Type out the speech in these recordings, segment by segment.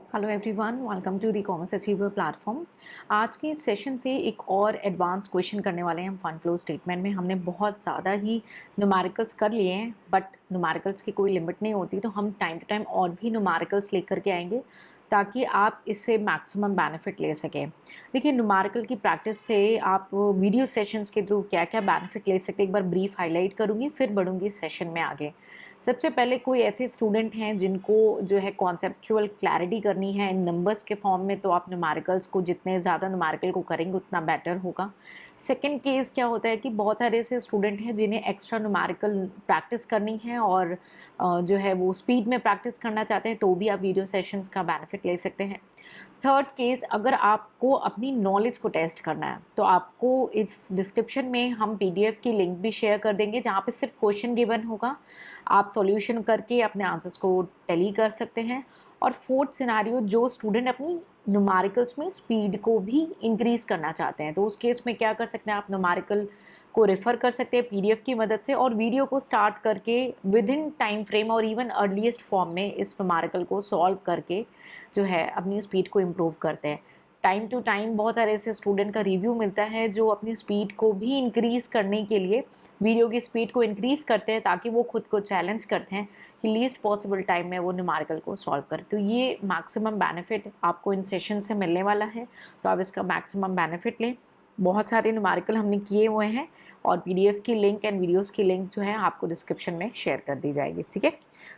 Hello everyone, welcome to the commerce achiever platform. आज के इस सेशन से एक और एडवांस क्वेश्चन करने वाले हैं हम फंड फ्लो स्टेटमेंट में। हमने बहुत ज़्यादा ही न्यूमेरिकल्स कर लिए हैं, बट न्यूमेरिकल्स की कोई लिमिट नहीं होती, तो हम टाइम टू टाइम और भी न्यूमेरिकल्स लेकर के आएंगे ताकि आप इससे मैक्सिमम बेनिफिट ले सकें। देखिए, न्यूमेरिकल की प्रैक्टिस से आप वीडियो सेशंस के थ्रू क्या क्या बेनिफिट ले सकते हैं, एक बार ब्रीफ हाईलाइट करूँगी, फिर बढ़ूँगी सेशन में आगे। सबसे पहले कोई ऐसे स्टूडेंट हैं जिनको जो है कॉन्सेप्चुअल क्लैरिटी करनी है इन नंबर्स के फॉर्म में, तो आप न्यूमेरिकल्स को जितने ज़्यादा न्यूमेरिकल को करेंगे उतना बेटर होगा। सेकंड केस क्या होता है कि बहुत सारे ऐसे स्टूडेंट हैं जिन्हें एक्स्ट्रा न्यूमेरिकल प्रैक्टिस करनी है और जो है वो स्पीड में प्रैक्टिस करना चाहते हैं, तो भी आप वीडियो सेशंस का बेनिफिट ले सकते हैं। थर्ड केस, अगर आपको अपनी नॉलेज को टेस्ट करना है तो आपको इस डिस्क्रिप्शन में हम पीडीएफ की लिंक भी शेयर कर देंगे, जहाँ पे सिर्फ क्वेश्चन गिवन होगा, आप सॉल्यूशन करके अपने आंसर्स को टैली कर सकते हैं। और फोर्थ सिनारियो, जो स्टूडेंट अपनी न्यूमेरिकल्स में स्पीड को भी इंक्रीज़ करना चाहते हैं, तो उस केस में क्या कर सकते हैं, आप न्यूमेरिकल को रेफ़र कर सकते हैं पीडीएफ की मदद से, और वीडियो को स्टार्ट करके विद इन टाइम फ्रेम और इवन अर्लीस्ट फॉर्म में इस न्यूमेरिकल को सॉल्व करके जो है अपनी स्पीड को इम्प्रूव करते हैं। टाइम टू टाइम बहुत सारे ऐसे स्टूडेंट का रिव्यू मिलता है जो अपनी स्पीड को भी इंक्रीज़ करने के लिए वीडियो की स्पीड को इंक्रीज़ करते हैं, ताकि वो खुद को चैलेंज करते हैं कि लीस्ट पॉसिबल टाइम में वो न्यूमेरिकल को सॉल्व करें। तो ये मैक्सिमम बेनिफिट आपको इन सेशन से मिलने वाला है, तो आप इसका मैक्सिमम बेनिफिट लें। बहुत सारे न्यूमेरिकल हमने किए हुए हैं और पीडीएफ की लिंक एंड वीडियोज़ की लिंक जो है आपको डिस्क्रिप्शन में शेयर कर दी जाएगी, ठीक है।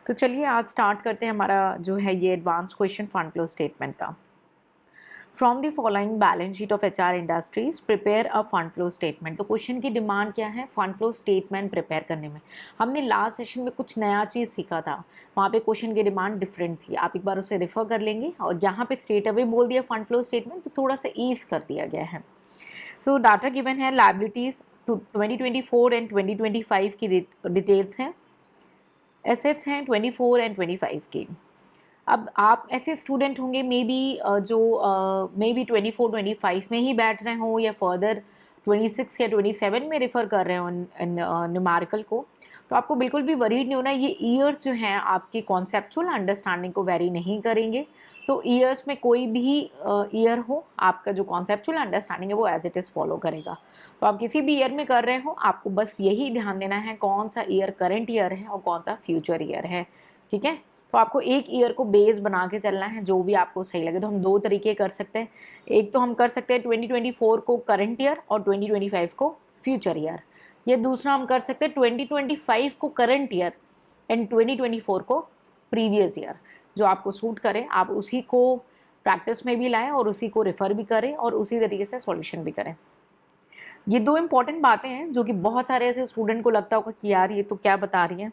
तो चलिए आज स्टार्ट करते हैं हमारा जो है ये advance question fund flow statement का। From the following balance sheet of HR industries prepare a fund flow statement. तो क्वेश्चन की डिमांड क्या है, फंड फ्लो स्टेटमेंट प्रिपेयर करने में। हमने लास्ट सेशन में कुछ नया चीज़ सीखा था, वहाँ पे क्वेश्चन की डिमांड डिफरेंट थी, आप एक बार उसे रेफर कर लेंगे। और यहाँ पे स्ट्रेट अवे बोल दिया फंड फ्लो स्टेटमेंट, तो थोड़ा सा ईज कर दिया गया है। सो डाटा गिवन है, लायबिलिटीज़ 2024 एंड 2025 की डिटेल्स हैं, एसेट्स हैं 24 एंड 25 की। अब आप ऐसे स्टूडेंट होंगे मे बी जो मे बी 24-25 में ही बैठ रहे हों या फर्दर 26 या 27 में रेफ़र कर रहे हो न्यूमेरिकल को, तो आपको बिल्कुल भी वरीड नहीं होना। ये ईयर्स जो हैं आपकी कॉन्सेप्चुअल अंडरस्टैंडिंग को वेरी नहीं करेंगे। तो ईयर्स में कोई भी ईयर हो, आपका जो कॉन्सेप्चुअल अंडरस्टैंडिंग है वो एज इट इज़ फॉलो करेगा। तो आप किसी भी ईयर में कर रहे हो, आपको बस यही ध्यान देना है कौन सा ईयर करंट ईयर है और कौन सा फ्यूचर ईयर है, ठीक है। तो आपको एक ईयर को बेस बना के चलना है, जो भी आपको सही लगे। तो हम दो तरीके कर सकते हैं, एक तो हम कर सकते हैं 2024 को करंट ईयर और 2025 को फ्यूचर ईयर, या दूसरा हम कर सकते हैं 2025 को करंट ईयर एंड 2024 को प्रीवियस ईयर। जो आपको सूट करे आप उसी को प्रैक्टिस में भी लाएं और उसी को रेफ़र भी करें और उसी तरीके से सॉल्यूशन भी करें। ये दो इम्पॉर्टेंट बातें हैं जो कि बहुत सारे ऐसे स्टूडेंट को लगता होगा कि यार ये तो क्या बता रही हैं,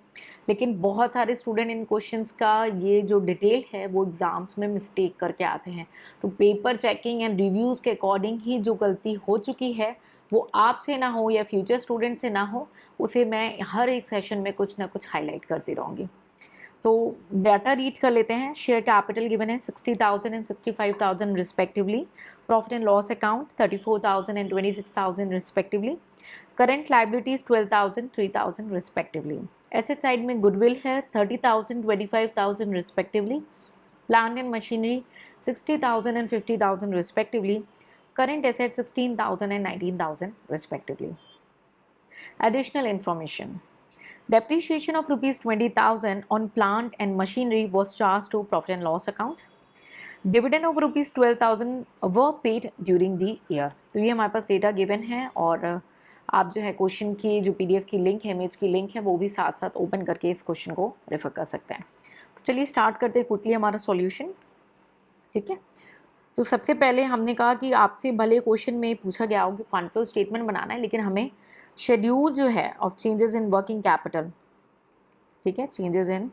लेकिन बहुत सारे स्टूडेंट इन क्वेश्चंस का ये जो डिटेल है वो एग्ज़ाम्स में मिस्टेक करके आते हैं। तो पेपर चेकिंग एंड रिव्यूज़ के अकॉर्डिंग ही जो गलती हो चुकी है वो आपसे ना हो या फ्यूचर स्टूडेंट से ना हो, उसे मैं हर एक सेशन में कुछ ना कुछ हाईलाइट करती रहूँगी। तो डाटा रीड कर लेते हैं। शेयर कैपिटल गिवन है 60,000 and 65,000 respectively. Profit and loss account 34,000 and 26,000 respectively. Current liabilities 12,000 3,000 respectively. Asset side में गुडविल है 30,000 25,000 respectively. Plant and machinery 60,000 and 50,000 respectively. Current asset 16,000 and 19,000 respectively. Additional information. Depreciation of rupees 20,000 on plant and machinery was charged to profit and loss account. Dividend of rupees 12,000 were paid during the year. तो ये हमारे पास data given है और आप जो है question की जो पीडीएफ की लिंक है, इमेज की लिंक है, वो भी साथ साथ ओपन करके इस क्वेश्चन को रेफर कर सकते हैं। तो चलिए स्टार्ट करते हैं क्विकली हमारा सॉल्यूशन, ठीक है। तो सबसे पहले हमने कहा कि आपसे भले क्वेश्चन में पूछा गया हो कि फंड फ्लो स्टेटमेंट बनाना है, लेकिन हमें शेड्यूल जो है of changes in working capital, ठीक है, चेंजेस इन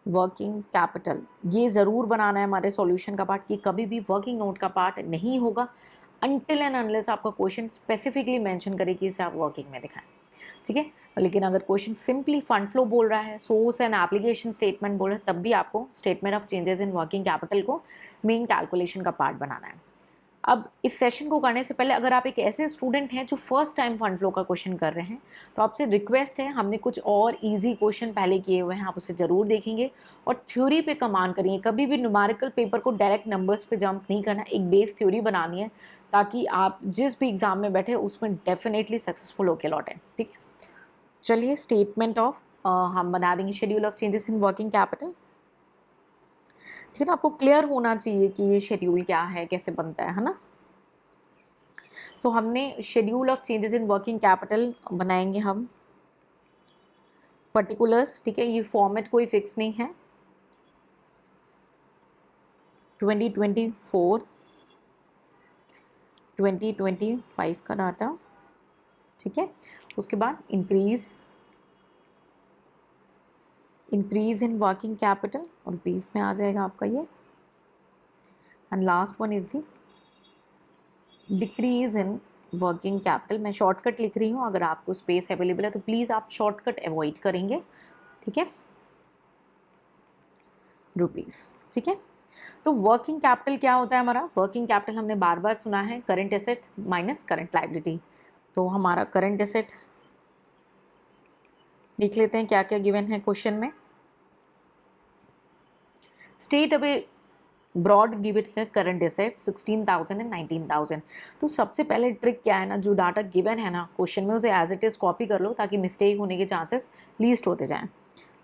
वर्किंग कैपिटल, ये ज़रूर बनाना है हमारे सॉल्यूशन का पार्ट। कि कभी भी वर्किंग नोट का पार्ट नहीं होगा अनटिल एंड अनलेस आपका क्वेश्चन स्पेसिफिकली मेंशन करे कि इसे आप वर्किंग में दिखाएं, ठीक है। लेकिन अगर क्वेश्चन सिंपली फंड फ्लो बोल रहा है, सोर्स एंड एप्लीकेशन स्टेटमेंट बोल रहा है, तब भी आपको statement of changes in working capital को मेन कैलकुलेशन का पार्ट बनाना है। अब इस सेशन को करने से पहले अगर आप एक ऐसे स्टूडेंट हैं जो फर्स्ट टाइम फंड फ्लो का क्वेश्चन कर रहे हैं तो आपसे रिक्वेस्ट है, हमने कुछ और इजी क्वेश्चन पहले किए हुए हैं, आप उसे ज़रूर देखेंगे और थ्योरी पे कमान करेंगे। कभी भी न्यूमेरिकल पेपर को डायरेक्ट नंबर्स पे जंप नहीं करना, एक बेस थ्योरी बनानी है ताकि आप जिस भी एग्ज़ाम में बैठे उसमें डेफिनेटली सक्सेसफुल होके लौटें। ठीक है, चलिए स्टेटमेंट ऑफ हम बना देंगे schedule of changes in working capital. ठीक है ना, आपको क्लियर होना चाहिए कि ये शेड्यूल क्या है, कैसे बनता है ना। तो हमने schedule of changes in working capital बनाएंगे हम पर्टिकुलर्स। ठीक है, ये फॉर्मेट कोई फिक्स नहीं है। 2024 2025 का डाटा। ठीक है, उसके बाद इंक्रीज इन वर्किंग कैपिटल और रुपीज़ में आ जाएगा आपका ये। And last one is the decrease in working capital. मैं शॉर्टकट लिख रही हूँ, अगर आपको स्पेस अवेलेबल है तो प्लीज़ आप शॉर्टकट अवॉइड करेंगे। ठीक है, रुपीज़। ठीक है, तो वर्किंग कैपिटल क्या होता है हमारा? वर्किंग कैपिटल हमने बार बार सुना है, current asset minus current liability. तो हमारा करंट एसेट देख लेते हैं क्या क्या गिवन है क्वेश्चन में। स्टेट अवे ब्रॉड गिवन है करंट एसेट 16,000 एंड 19,000। तो सबसे पहले ट्रिक क्या है ना, जो डाटा गिवन है ना क्वेश्चन में उसे एज इट इज़ कॉपी कर लो ताकि मिस्टेक होने के चांसेस लीस्ट होते जाएं।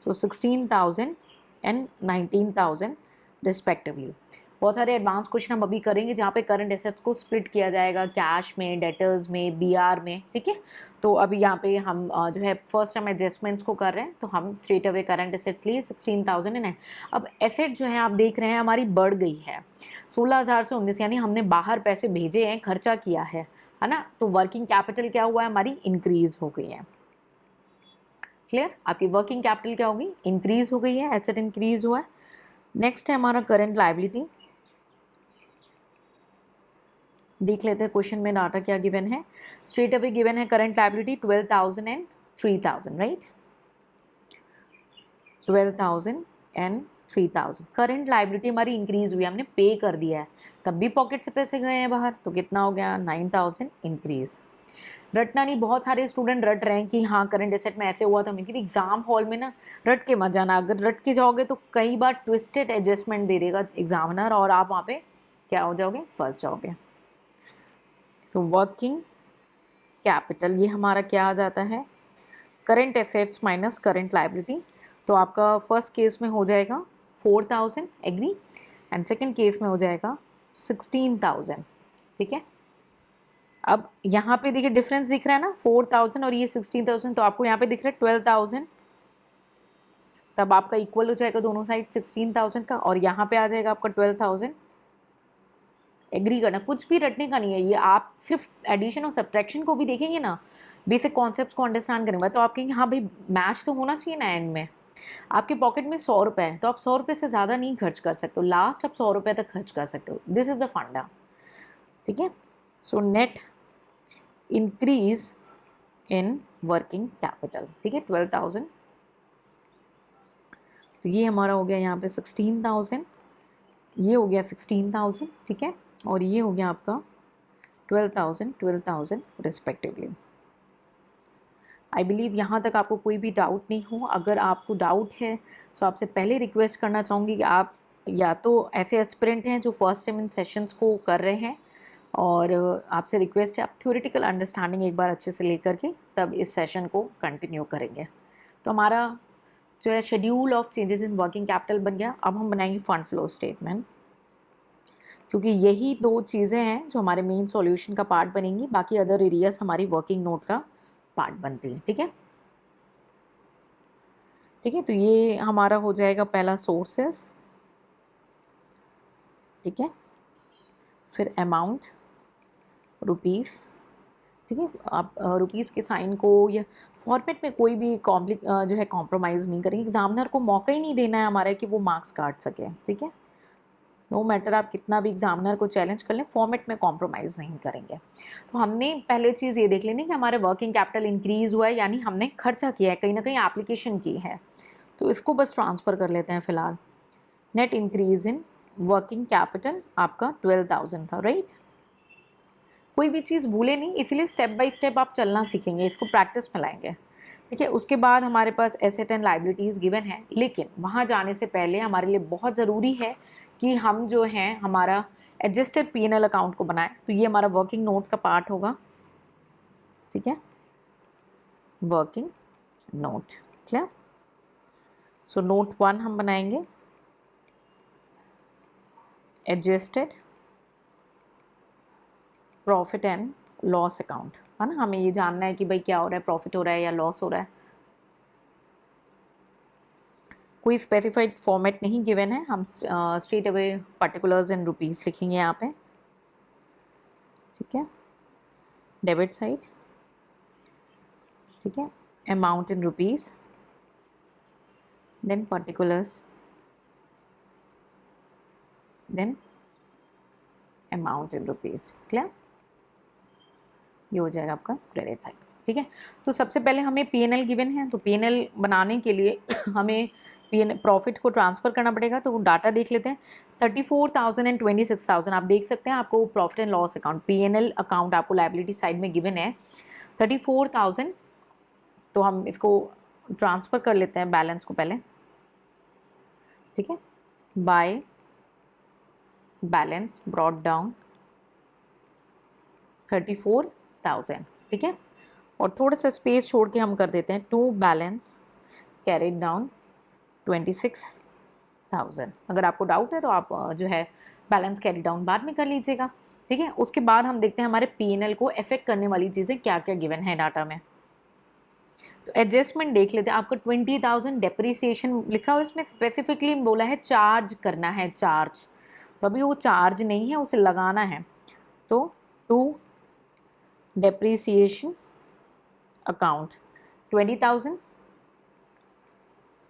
सो 16,000 एंड 19,000 रिस्पेक्टिवली। बहुत सारे एडवांस क्वेश्चन हम अभी करेंगे जहाँ पे करंट एसेट्स को स्प्लिट किया जाएगा कैश में, डेटर्स में, बीआर में। ठीक है, तो अभी यहाँ पे हम जो है फर्स्ट टाइम एडजस्टमेंट्स को कर रहे हैं, तो हम स्ट्रेट अवे करंट एसेट्स लिए 16,000 एंड। अब एसेट जो है आप देख रहे हैं हमारी बढ़ गई है 16,000 से 19, यानी हमने बाहर पैसे भेजे हैं, खर्चा किया है ना। तो वर्किंग कैपिटल क्या हुआ है हमारी? इंक्रीज हो गई है। क्लियर? आपकी वर्किंग कैपिटल क्या होगी? इंक्रीज हो गई है, एसेट इंक्रीज हुआ है। नेक्स्ट है हमारा करंट लायबिलिटी। देख लेते हैं क्वेश्चन में डाटा क्या गिवन है। स्ट्रेट अवे गिवन है current liability 12,000 and 3,000, right? 12,000 and 3,000। Current liability हमारी इंक्रीज हुई है, हमने पे कर दिया है, तब भी पॉकेट से पैसे गए हैं बाहर, तो कितना हो गया? 9,000 इंक्रीज। रटना नहीं, बहुत सारे स्टूडेंट रट रहे हैं कि हाँ करंट एसेट में ऐसे हुआ था, लेकिन एग्जाम हॉल में ना रट के मत जाना। अगर रट के जाओगे तो कई बार ट्विस्टेड एडजस्टमेंट दे देगा एग्जामिनर और आप वहाँ पे क्या हो जाओगे? फंस जाओगे। तो वर्किंग कैपिटल ये हमारा क्या आ जाता है? Current assets minus current liability. तो आपका फर्स्ट केस में हो जाएगा 4,000, एग्री, एंड सेकंड केस में हो जाएगा 16,000। ठीक है, अब यहाँ पे देखिए डिफरेंस दिख रहा है ना, 4,000 और ये 16,000, तो आपको यहाँ पे दिख रहा है 12,000, तब आपका इक्वल हो जाएगा दोनों साइड 16,000 का, और यहाँ पे आ जाएगा आपका 12,000। एग्री करना, कुछ भी रटने का नहीं है ये, आप सिर्फ एडिशन और सब्ट्रैक्शन को भी देखेंगे ना, बेसिक कॉन्सेप्ट्स को अंडरस्टैंड करेंगे तो आप कहेंगे हाँ भाई मैच तो होना चाहिए ना एंड में। आपके पॉकेट में 100 रुपये है तो आप 100 रुपये से ज़्यादा नहीं खर्च कर सकते हो, लास्ट आप 100 रुपये तक खर्च कर सकते हो। दिस इज़ द फंडा। ठीक है, so net increase in working capital. ठीक है, 12,000, तो ये हमारा हो गया यहाँ पे 16,000, ये हो गया 16,000। ठीक है, और ये हो गया आपका 12,000 रिस्पेक्टिवली। आई बिलीव यहाँ तक आपको कोई भी डाउट नहीं हो। अगर आपको डाउट है तो आपसे पहले रिक्वेस्ट करना चाहूँगी कि आप या तो ऐसे एस्पिरेंट हैं जो फर्स्ट टाइम इन सेशंस को कर रहे हैं, और आपसे रिक्वेस्ट है आप थ्योरेटिकल अंडरस्टैंडिंग एक बार अच्छे से लेकर के तब इस सेशन को कंटिन्यू करेंगे। तो हमारा जो है schedule of changes in working capital बन गया। अब हम बनाएंगे फंड फ्लो स्टेटमेंट, क्योंकि यही दो चीज़ें हैं जो हमारे मेन सॉल्यूशन का पार्ट बनेंगी, बाकी अदर एरियाज हमारी वर्किंग नोट का पार्ट बनती है। ठीक है, ठीक है, तो ये हमारा हो जाएगा पहला सोर्सेस। ठीक है, फिर अमाउंट रुपीज़। ठीक है, आप रुपीज़ के साइन को या फॉर्मेट में कोई भी जो है कॉम्प्रोमाइज़ नहीं करेंगे, एग्जामिनर को मौका ही नहीं देना है हमारा कि वो मार्क्स काट सके। ठीक है, नो मैटर आप कितना भी एग्जामिनर को चैलेंज कर लें, फॉर्मेट में कॉम्प्रोमाइज़ नहीं करेंगे। तो हमने पहले चीज़ ये देख लेनी कि हमारे वर्किंग कैपिटल इंक्रीज़ हुआ है, यानी हमने खर्चा किया है, कहीं ना कहीं एप्लीकेशन की है, तो इसको बस ट्रांसफ़र कर लेते हैं फ़िलहाल। Net increase in working capital आपका 12,000 था, राइट? कोई भी चीज़ भूले नहीं, इसलिए स्टेप बाय स्टेप आप चलना सीखेंगे, इसको प्रैक्टिस में लाएंगे। ठीक है, उसके बाद हमारे पास एसेट एंड लाइबिलिटीज़ गिवन है, लेकिन वहाँ जाने से पहले हमारे लिए बहुत ज़रूरी है कि हम जो हैं हमारा एडजस्टेड P&L अकाउंट को बनाएं। तो ये हमारा वर्किंग नोट का पार्ट होगा। ठीक है, working note, clear. So note 1 हम बनाएंगे adjusted profit and loss account, है ना। हमें ये जानना है कि भाई क्या हो रहा है, प्रॉफिट हो रहा है या लॉस हो रहा है। कोई स्पेसिफाइड फॉर्मेट नहीं गिवन है, हम straight away particulars in rupees लिखेंगे यहाँ पे। ठीक है, डेबिट साइड, ठीक है, amount in rupees, then particulars, then amount in rupees, clear. ये हो जाएगा आपका क्रेडिट साइड। ठीक है, तो सबसे पहले हमें P&L गिवन है, तो P&L बनाने के लिए हमें प्रॉफिट को ट्रांसफ़र करना पड़ेगा। तो वो डाटा देख लेते हैं। 34,000 एंड 26,000 आप देख सकते हैं, आपको profit and loss account P&L account आपको लाइबिलिटी साइड में गिवन है 34,000। तो हम इसको ट्रांसफ़र कर लेते हैं बैलेंस को पहले। ठीक है, बाय बैलेंस ब्रॉट डाउन 34,000। ठीक है, और थोड़ा सा स्पेस छोड़ के हम कर देते हैं टू बैलेंस कैरिड डाउन 26,000। अगर आपको डाउट है तो आप जो है बैलेंस कैरी डाउन बाद में कर लीजिएगा। ठीक है, उसके बाद हम देखते हैं हमारे P&L को अफेक्ट करने वाली चीज़ें क्या क्या गिवन है डाटा में। तो एडजस्टमेंट देख लेते हैं। आपको 20,000 डेप्रिसिएशन लिखा और इसमें स्पेसिफिकली बोला है चार्ज करना है, चार्ज। तो अभी वो चार्ज नहीं है, उसे लगाना है। तो टू डेप्रिसिएशन अकाउंट 20,000।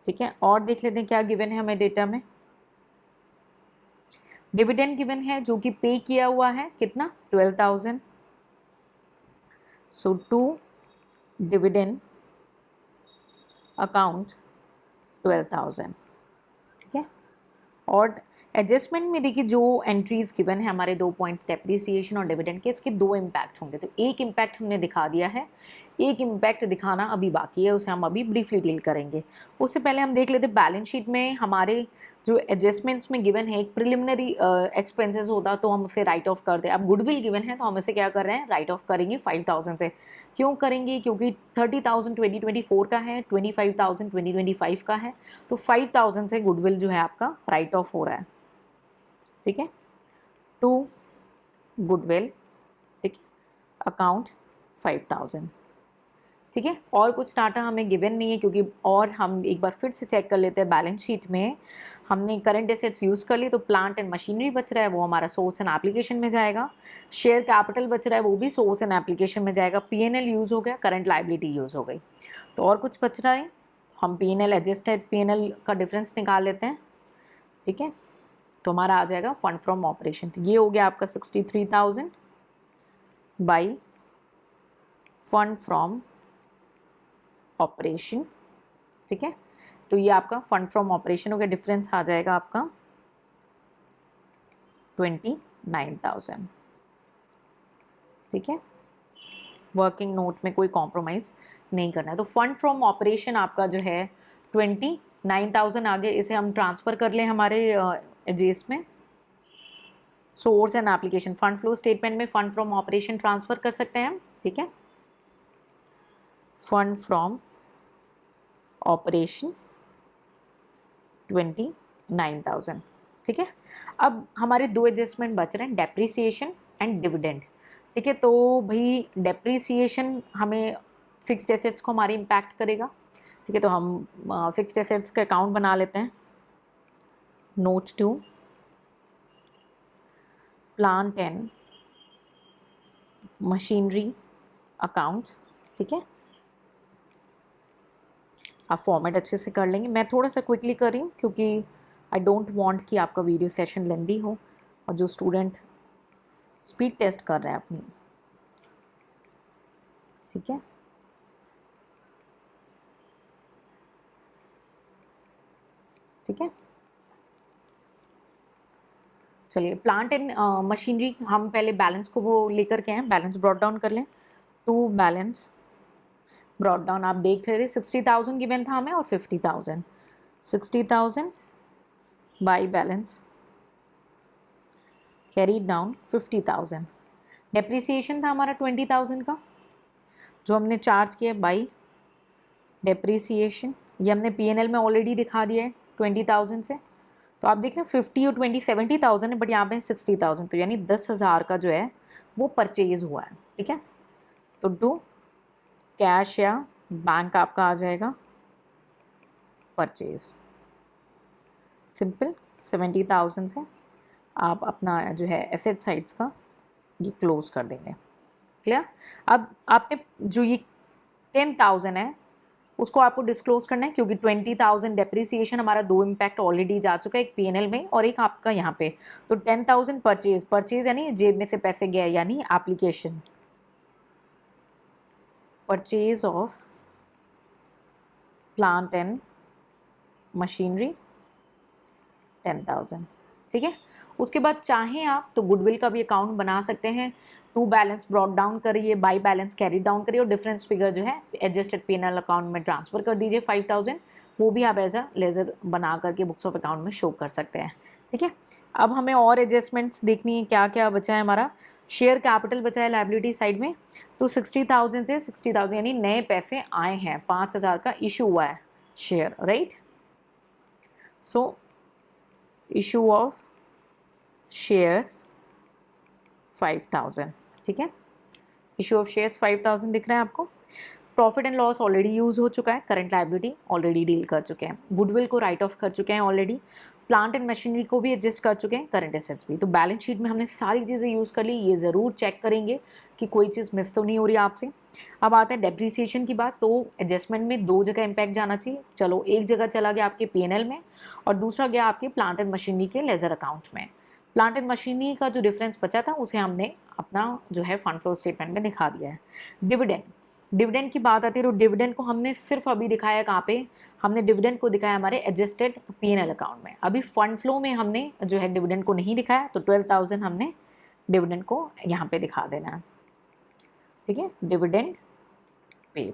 ठीक है, और देख लेते हैं क्या गिवन है हमें डेटा में। डिविडेंड गिवन है जो कि पे किया हुआ है, कितना 12,000। सो टू डिविडेंड अकाउंट 12,000। ठीक है, और एडजस्टमेंट में देखिए जो एंट्रीज गिवन है हमारे 2 पॉइंट्स डेप्रिसिएशन और डिविडेंड के, इसके 2 इम्पैक्ट होंगे। तो एक इम्पैक्ट हमने दिखा दिया है, एक इम्पैक्ट दिखाना अभी बाकी है, उसे हम अभी ब्रीफली डील करेंगे। उससे पहले हम देख लेते हैं बैलेंस शीट में हमारे जो एडजस्टमेंट्स में गिवन है, एक प्रिलिमिनरी एक्सपेंसेस होता तो हम उसे राइट ऑफ कर दें। अब गुडविल गिवन है तो हम इसे क्या कर रहे हैं, राइट ऑफ करेंगे 5,000 से। क्यों करेंगे, क्योंकि 30,000 2024 का है, 25,000 2025 का है। तो 5,000 से गुडविल जो है आपका राइट ऑफ हो रहा है। ठीक है, टू गुडविल, ठीक है, अकाउंट 5,000। ठीक है, और कुछ डाटा हमें गिवन नहीं है, क्योंकि और हम एक बार फिर से चेक कर लेते हैं बैलेंस शीट में। हमने करंट एसेट्स यूज़ कर ली, तो प्लांट एंड मशीनरी बच रहा है, वो हमारा सोर्स एंड एप्लीकेशन में जाएगा। शेयर कैपिटल बच रहा है, वो भी सोर्स एंड एप्लीकेशन में जाएगा। P&L यूज़ हो गया, करंट लाइबिलिटी यूज़ हो गई। तो और कुछ बच रहा है, हम P&L एडजस्टेड P&L का डिफरेंस निकाल लेते हैं। ठीक है, तो हमारा आ जाएगा फंड फ्रॉम ऑपरेशन। तो ये हो गया आपका 63,000 बाई फंड फ्रॉम ऑपरेशन। ठीक है, तो ये आपका फंड फ्रॉम ऑपरेशन हो गया, डिफरेंस आ जाएगा आपका 29,000। ठीक है, वर्किंग नोट में कोई कॉम्प्रोमाइज़ नहीं करना है। तो फंड फ्रॉम ऑपरेशन आपका जो है 29,000 आगे इसे हम ट्रांसफ़र कर लें हमारे एजेस में। Source and application fund flow statement में फंड फ्रॉम ऑपरेशन ट्रांसफ़र कर सकते हैं हम। ठीक है, फंड फ्रॉम ऑपरेशन 29,000। ठीक है, अब हमारे 2 एडजस्टमेंट बच रहे हैं, डेप्रिसिएशन एंड डिविडेंड। ठीक है, तो भाई डेप्रिसिएशन हमें फिक्स्ड एसेट्स को हमारी इम्पैक्ट करेगा। ठीक है, तो हम फिक्स्ड एसेट्स का अकाउंट बना लेते हैं। Note 2 plant and machinery account. ठीक है, आप फॉर्मेट अच्छे से कर लेंगे। मैं थोड़ा सा क्विकली कर रही हूँ क्योंकि आई डोंट वांट कि आपका वीडियो सेशन लेंदी हो और जो स्टूडेंट स्पीड टेस्ट कर रहे हैं अपनी। ठीक है, ठीक है, चलिए प्लांट एंड मशीनरी हम पहले बैलेंस को वो लेकर के हैं, बैलेंस ब्रॉट डाउन कर लें। टू बैलेंस ब्रॉट डाउन आप देख रहे थे 60,000 गिवन था हमें और 50,000, 60,000 by balance carry down 50,000। Depreciation था हमारा 20,000 का जो हमने चार्ज किया बाई डेप्रिसिएशन, ये हमने P&L में ऑलरेडी दिखा दिया है 20,000 से। तो आप देख रहे हैं 50 और 20 70,000 है, बट यहाँ पे 60,000, तो यानी 10,000 का जो है वो परचेज हुआ है। ठीक है, तो टू कैश या बैंक आपका आ जाएगा परचेज। सिंपल 70,000 से आप अपना जो है एसेट साइड्स का ये क्लोज कर देंगे। क्लियर। अब आपने जो ये 10,000 है उसको आपको डिस्क्लोज करना है, क्योंकि 20,000 डेप्रिसिएशन हमारा दो इम्पैक्ट ऑलरेडी जा चुका है, एक P&L में और एक आपका यहाँ पे। तो 10,000 परचेज यानी जेब में से पैसे गए, यानी application purchase of plant and machinery 10,000। ठीक है, उसके बाद चाहें आप तो गुडविल का भी अकाउंट बना सकते हैं। टू बैलेंस ब्रॉट डाउन करिए, बाई बैलेंस कैरी डाउन करिए और डिफरेंस फिगर जो है एडजस्टेड P&L अकाउंट में ट्रांसफर कर दीजिए 5,000। वो भी आप एज अ लेजर बना करके बुक्स ऑफ अकाउंट में शो कर सकते हैं। ठीक है, अब हमें और एडजस्टमेंट्स देखनी है, क्या क्या बचा है हमारा। शेयर कैपिटल बचा है लाइबिलिटी साइड में, तो 60,000 से 60,000 यानी नए पैसे आए हैं, 5,000 का इशू हुआ है share, right. So issue of shares 5,000। ठीक है, इशू ऑफ शेयर्स 5,000 दिख रहा है आपको। Profit and loss already use हो चुका है, करंट लायबिलिटी ऑलरेडी डील कर चुके हैं, गुडविल को राइट ऑफ कर चुके हैं ऑलरेडी, प्लांट एंड मशीनरी को भी एडजस्ट कर चुके हैं, करंट एसेट्स भी। तो बैलेंस शीट में हमने सारी चीज़ें यूज़ कर ली। ये ज़रूर चेक करेंगे कि कोई चीज़ मिस तो नहीं हो रही आपसे। अब आते हैं डेप्रिसिएशन की बात, तो एडजस्टमेंट में दो जगह इम्पैक्ट जाना चाहिए। चलो, एक जगह चला गया आपके P&L में और दूसरा गया आपके प्लांट एंड मशीनरी के लेजर अकाउंट में। प्लांट एंड मशीनरी का जो डिफरेंस बचा था उसे हमने अपना जो है फंड फ्लो स्टेटमेंट में दिखा दिया है। डिविडेंड की बात आती है तो डिविडेंड को हमने सिर्फ अभी दिखाया कहाँ पे, हमने डिविडेंड को दिखाया हमारे एडजस्टेड P&L अकाउंट में। अभी फंड फ्लो में हमने जो है डिविडेंड को नहीं दिखाया, तो 12,000 हमने डिविडेंड को यहाँ पे दिखा देना है। ठीक है, डिविडेंड पेड,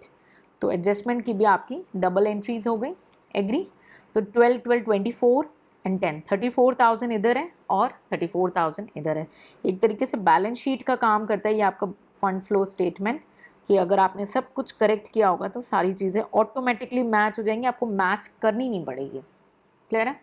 तो एडजस्टमेंट की भी आपकी डबल एंट्रीज हो गई। एग्री। तो 12, 12, 24 एंड 10, 34,000 इधर है और 34,000 इधर है। एक तरीके से बैलेंस शीट का काम करता है ये आपका फंड फ्लो स्टेटमेंट, कि अगर आपने सब कुछ करेक्ट किया होगा तो सारी चीज़ें ऑटोमेटिकली मैच हो जाएंगी, आपको मैच करनी नहीं पड़ेगी। क्लियर है।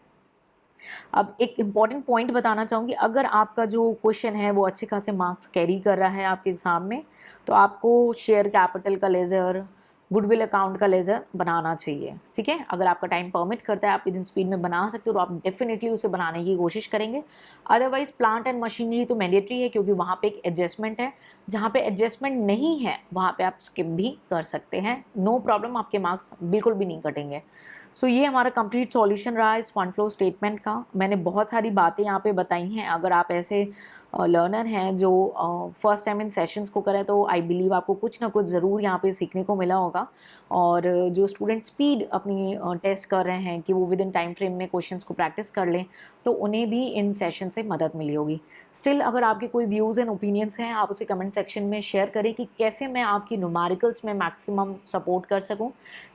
अब एक इम्पॉर्टेंट पॉइंट बताना चाहूँगी, अगर आपका जो क्वेश्चन है वो अच्छे खासे मार्क्स कैरी कर रहा है आपके एग्ज़ाम में, तो आपको शेयर कैपिटल का लेज़र, गुडविल अकाउंट का लेज़र बनाना चाहिए। ठीक है, अगर आपका टाइम परमिट करता है, आप विदिन स्पीड में बना सकते हो, तो आप डेफिनेटली उसे बनाने की कोशिश करेंगे। अदरवाइज प्लांट एंड मशीनरी तो मैंडेटरी है, क्योंकि वहाँ पे एक एडजस्टमेंट है। जहाँ पे एडजस्टमेंट नहीं है वहाँ पे आप स्किप भी कर सकते हैं, नो प्रॉब्लम, आपके मार्क्स बिल्कुल भी नहीं कटेंगे। सो ये हमारा कंप्लीट सॉल्यूशन रहा इस फंड फ्लो स्टेटमेंट का। मैंने बहुत सारी बातें यहाँ पे बताई हैं। अगर आप ऐसे लर्नर हैं जो फर्स्ट टाइम इन सेशंस को करें, तो आई बिलीव आपको कुछ ना कुछ ज़रूर यहाँ पे सीखने को मिला होगा। और जो स्टूडेंट स्पीड अपनी टेस्ट कर रहे हैं कि वो विद इन टाइम फ्रेम में क्वेश्चंस को प्रैक्टिस कर लें, तो उन्हें भी इन सेशन से मदद मिली होगी। स्टिल अगर आपके कोई व्यूज़ एंड ओपिनियंस हैं, आप उसे कमेंट सेक्शन में शेयर करें कि कैसे मैं आपकी न्यूमेरिकल्स में मैक्सिमम सपोर्ट कर सकूँ।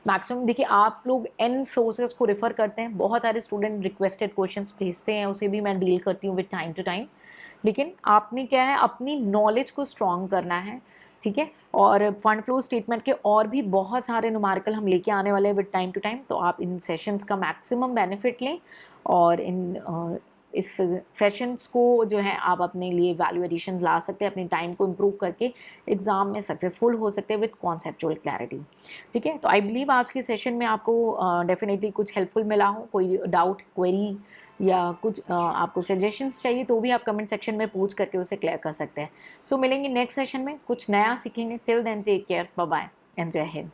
मैक्सिमम देखिए, आप लोग एन सोर्सेज को रेफ़र करते हैं, बहुत सारे स्टूडेंट रिक्वेस्टेड क्वेश्चंस भेजते हैं, उसे भी मैं डील करती हूँ विद टाइम टू टाइम। लेकिन आपने क्या है, अपनी नॉलेज को स्ट्रॉन्ग करना है। ठीक है, और फंड फ्लो स्टेटमेंट के और भी बहुत सारे न्यूमेरिकल हम लेके आने वाले हैं विद टाइम टू टाइम, तो आप इन सेशंस का मैक्सिमम बेनिफिट लें और इस सेशंस को जो है आप अपने लिए वैल्यू एडिशन ला सकते हैं, अपनी टाइम को इम्प्रूव करके एग्ज़ाम में सक्सेसफुल हो सकते हैं विद कॉन्सेप्चुअल क्लैरिटी। ठीक है, तो आई बिलीव आज के सेशन में आपको डेफिनेटली कुछ हेल्पफुल मिला हो। कोई डाउट, क्वेरी या कुछ आपको सजेशंस चाहिए तो भी आप कमेंट सेक्शन में पूछ करके उसे क्लियर कर सकते हैं। सो मिलेंगे नेक्स्ट सेशन में, कुछ नया सीखेंगे। Till then take care, bye bye and Jai Hind.